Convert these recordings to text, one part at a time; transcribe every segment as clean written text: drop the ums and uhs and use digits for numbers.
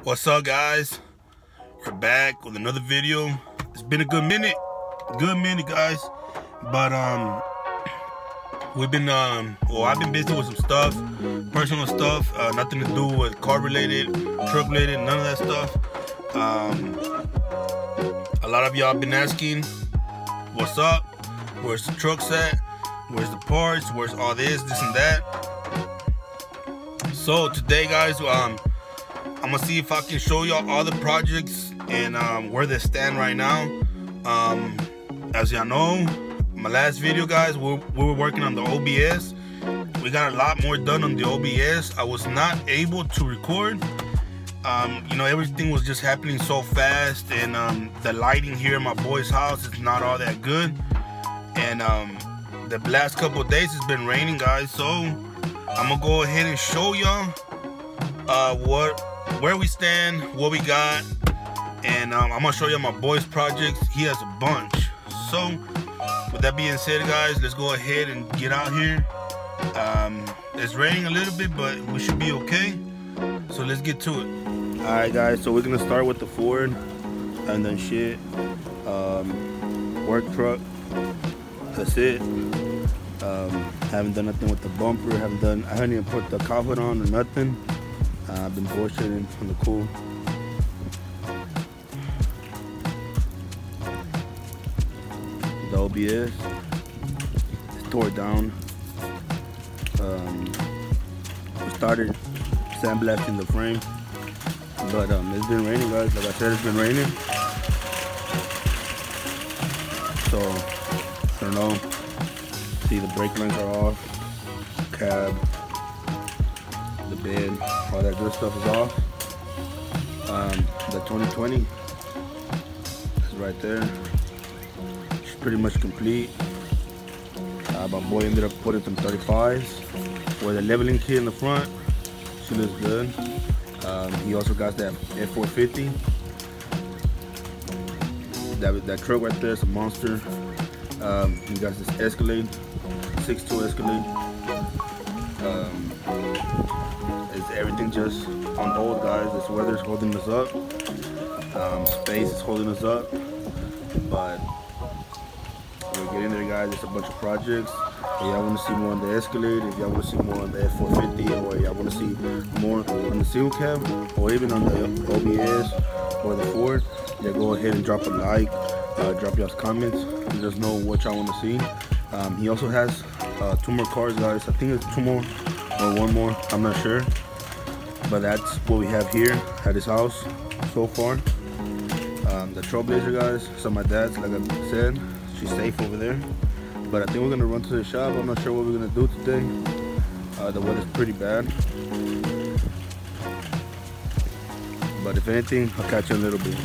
What's up, guys? We're back with another video. It's been a good minute guys, but we've been well, I've been busy with some stuff, personal stuff, nothing to do with car related, truck related, none of that stuff. A lot of y'all been asking what's up, where's the trucks at, where's the parts, where's all this and that. So today, guys, I'm gonna see if I can show y'all all the projects and where they stand right now. As y'all know, my last video, guys, we were working on the OBS. We got a lot more done on the OBS. I was not able to record. You know, everything was just happening so fast, and the lighting here in my boy's house is not all that good. And the last couple of days it's been raining, guys, so I'm gonna go ahead and show y'all where we stand, what we got, and I'm gonna show you my boy's projects. He has a bunch. So with that being said, guys, let's go ahead and get out here. It's raining a little bit, but we should be okay, so let's get to it. All right, guys, so we're gonna start with the Ford and then shit, work truck. That's it. Haven't done nothing with the bumper. I haven't even put the cow hood on or nothing. I've been bullshitting from the cool. The OBS is tore down. We started sandblasting the frame, but it's been raining, guys. Like I said, it's been raining. So I don't know. See, the brake lines are off. Cab, the bed, all that good stuff is off. The 2020 is right there. It's pretty much complete. My boy ended up putting some 35s with a leveling kit in the front. She looks good. He also got that F450. That truck right there is a monster. He got this Escalade, 6.2 Escalade. Is everything just on hold, guys? This weather's holding us up. Space is holding us up, but we're getting there, guys. It's a bunch of projects. If y'all want to see more on the Escalade, if y'all want to see more on the F450, or y'all want to see more on the single cab, or even on the OBS or the Ford, yeah, go ahead and drop a like, drop y'all's comments, let us know what y'all want to see. He also has 2 more cars, guys. I think it's 2 more or 1 more, I'm not sure, but that's what we have here at his house so far. The Trailblazer, guys, so my dad's, like I said, she's safe over there, but I think we're gonna run to the shop. I'm not sure what we're gonna do today. The weather's pretty bad, but if anything, I'll catch you in a little bit.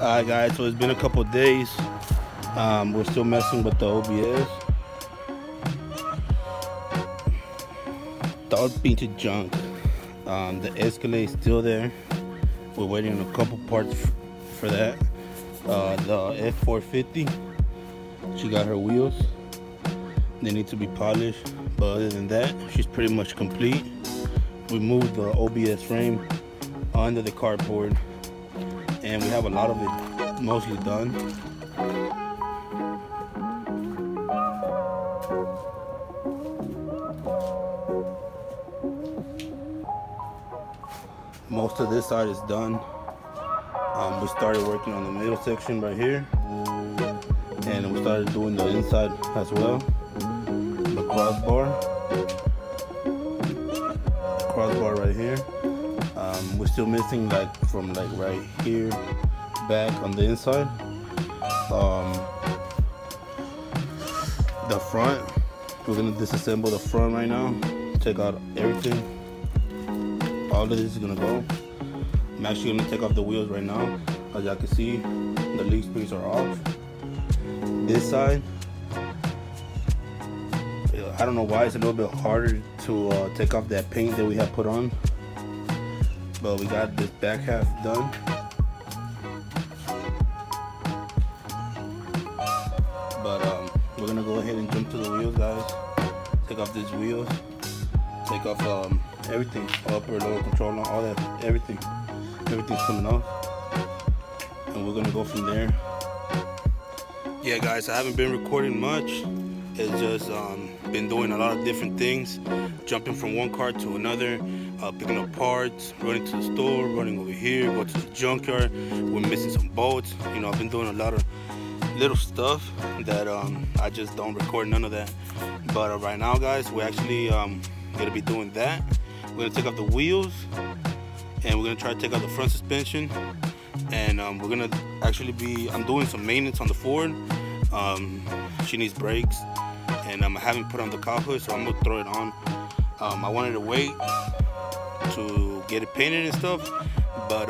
Alright, guys, so it's been a couple of days. We're still messing with the OBS. The old painted junk. The Escalade is still there. We're waiting on a couple parts for that. The F450, she got her wheels. They need to be polished, but other than that, she's pretty much complete. We moved the OBS frame onto the cardboard, and we have a lot of it mostly done. most of this side is done. We started working on the middle section right here, and we started doing the inside as well. The crossbar right here. We're still missing like from like right here back on the inside. The front, we're gonna disassemble the front right now, take out everything. All of this is gonna go. I'm actually gonna take off the wheels right now. As y'all can see, the leaf springs are off. This side, I don't know why it's a little bit harder to take off that paint that we have put on, but we got this back half done. But we're gonna go ahead and jump to the wheels, guys. Take off these wheels, take off everything, upper, lower control, all that, everything's coming off, and we're gonna go from there. Yeah, guys, I haven't been recording much. It's just been doing a lot of different things, jumping from one car to another, picking up parts, running to the store, running over here, go to the junkyard. We're missing some bolts. You know, I've been doing a lot of little stuff that I just don't record none of that. But right now, guys, we're actually gonna be doing that. We're gonna take off the wheels, and we're gonna try to take out the front suspension, and we're gonna actually be, I'm doing some maintenance on the Ford. She needs brakes, and I haven't put on the cowl hood, so I'm gonna throw it on. I wanted to wait to get it painted and stuff, but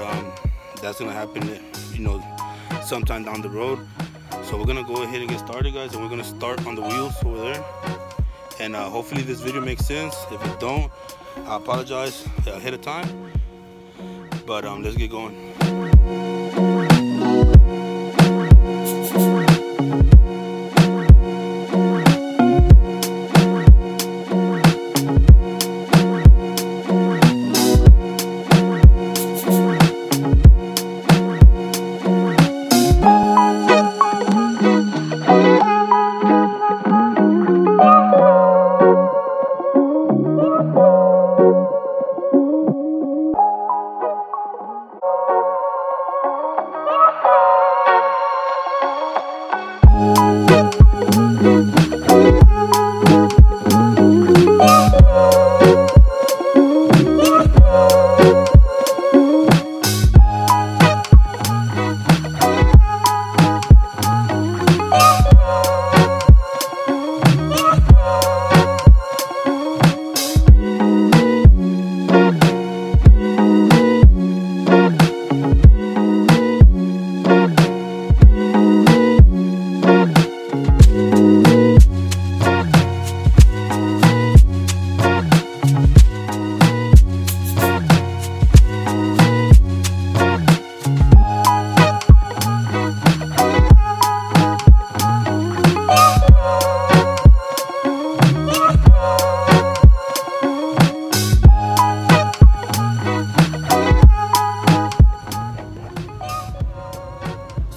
that's gonna happen, you know, sometime down the road. So we're gonna go ahead and get started, guys, and we're gonna start on the wheels over there, and hopefully this video makes sense. If it don't, I apologize ahead of time, but let's get going.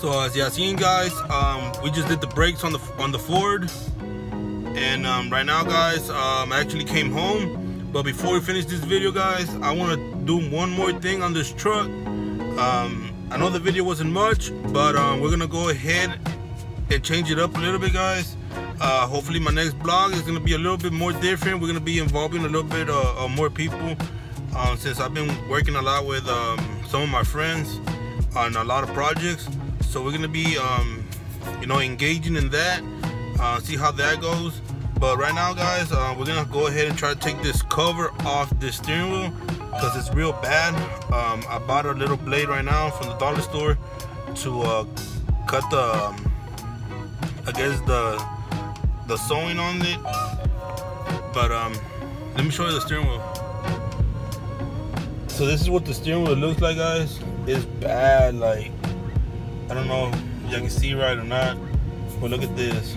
So as y'all seen, guys, we just did the brakes on the Ford, and right now, guys, I actually came home. But before we finish this video, guys, I want to do one more thing on this truck. I know the video wasn't much, but we're gonna go ahead and change it up a little bit, guys. Hopefully my next vlog is gonna be a little bit more different. We're gonna be involving a little bit more people, since I've been working a lot with some of my friends on a lot of projects. So we're gonna be you know, engaging in that, see how that goes. But right now, guys, we're gonna go ahead and try to take this cover off the steering wheel because it's real bad. I bought a little blade right now from the dollar store to cut the, I guess the sewing on it. But let me show you the steering wheel. So this is what the steering wheel looks like, guys. It's bad. Like, I don't know if y'all can see right or not, but look at this.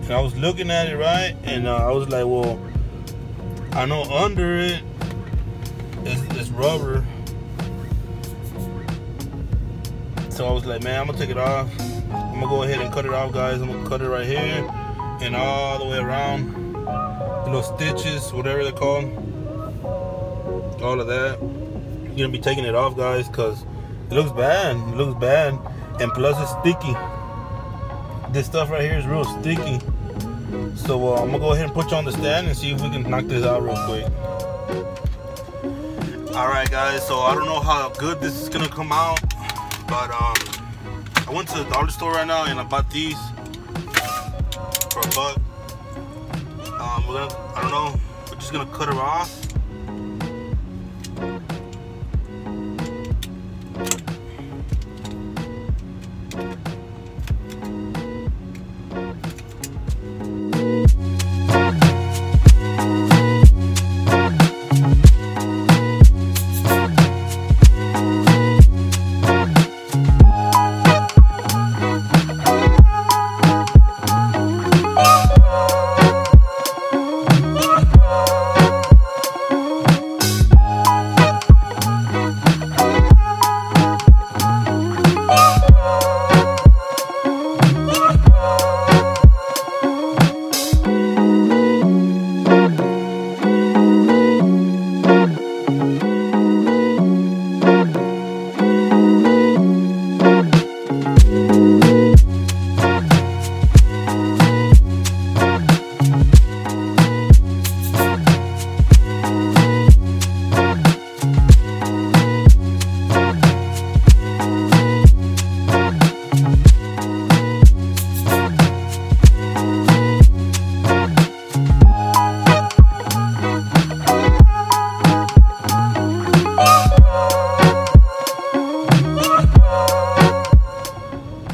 And I was looking at it, right, and I was like, well, I know under it is rubber. So I was like, man, I'm gonna take it off. I'm gonna go ahead and cut it off, guys. I'm gonna cut it right here and all the way around. The little stitches, whatever they're called, all of that. gonna be taking it off, guys, because it looks bad. It looks bad, and plus it's sticky. This stuff right here is real sticky. So I'm gonna go ahead and put you on the stand and see if we can knock this out real quick. Alright guys, so I don't know how good this is gonna come out, but I went to the dollar store right now and I bought these for $1. I don't know, we're just gonna cut her off.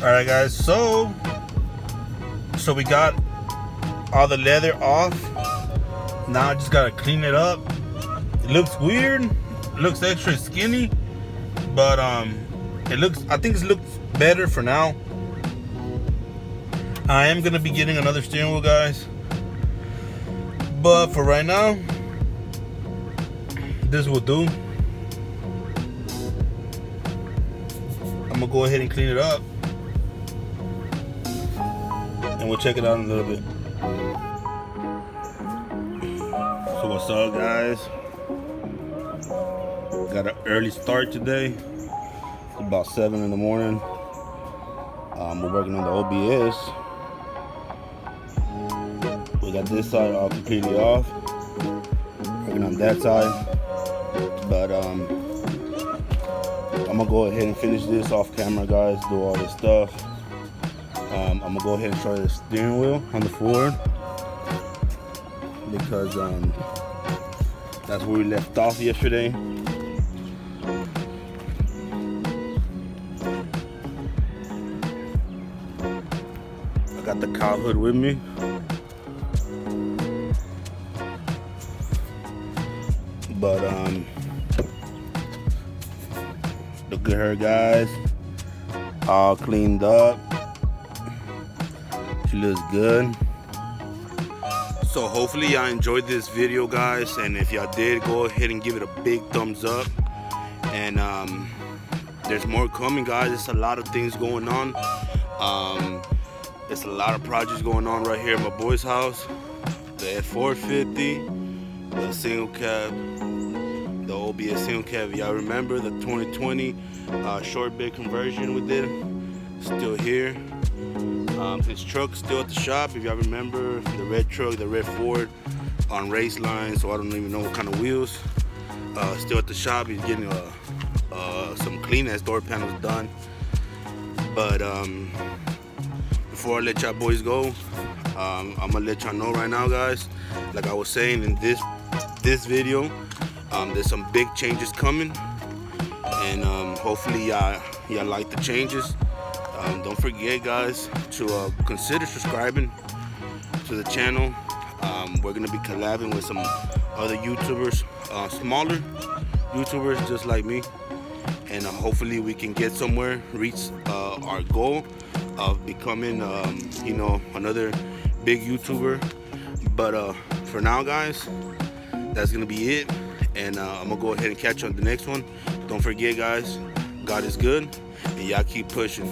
Alright guys, so we got all the leather off. Now I just gotta clean it up. It looks weird, it looks extra skinny, but I think it looks better for now. I am gonna be getting another steering wheel, guys, but for right now this will do. I'm gonna go ahead and clean it up, and we'll check it out in a little bit. So what's up, guys? Got an early start today. It's about 7 in the morning. We're working on the OBS. We got this side all completely off. Working on that side. But I'm gonna go ahead and finish this off camera, guys. Do all this stuff. I'm gonna go ahead and show you the steering wheel on the Ford, because that's where we left off yesterday. I got the cow hood with me. But look at her, guys, all cleaned up. She looks good. So hopefully y'all enjoyed this video, guys, and if y'all did, go ahead and give it a big thumbs up. And there's more coming, guys. There's a lot of things going on. There's a lot of projects going on right here at my boy's house. The F450, the single cab, the OBS single cab. Y'all remember the 2020 short bed conversion we did? Still here. His truck still at the shop. If y'all remember, the red truck, the red Ford on race lines, so I don't even know what kind of wheels. Still at the shop. He's getting some clean ass door panels done. But before I let y'all boys go, I'm gonna let y'all know right now, guys, like I was saying in this video, there's some big changes coming, and hopefully y'all like the changes. Don't forget, guys, to consider subscribing to the channel. We're gonna be collabing with some other YouTubers, smaller YouTubers just like me, and hopefully we can get somewhere, reach our goal of becoming you know, another big YouTuber. But for now, guys, that's gonna be it, and I'm gonna go ahead and catch you on the next one. Don't forget, guys, God is good, and y'all keep pushing.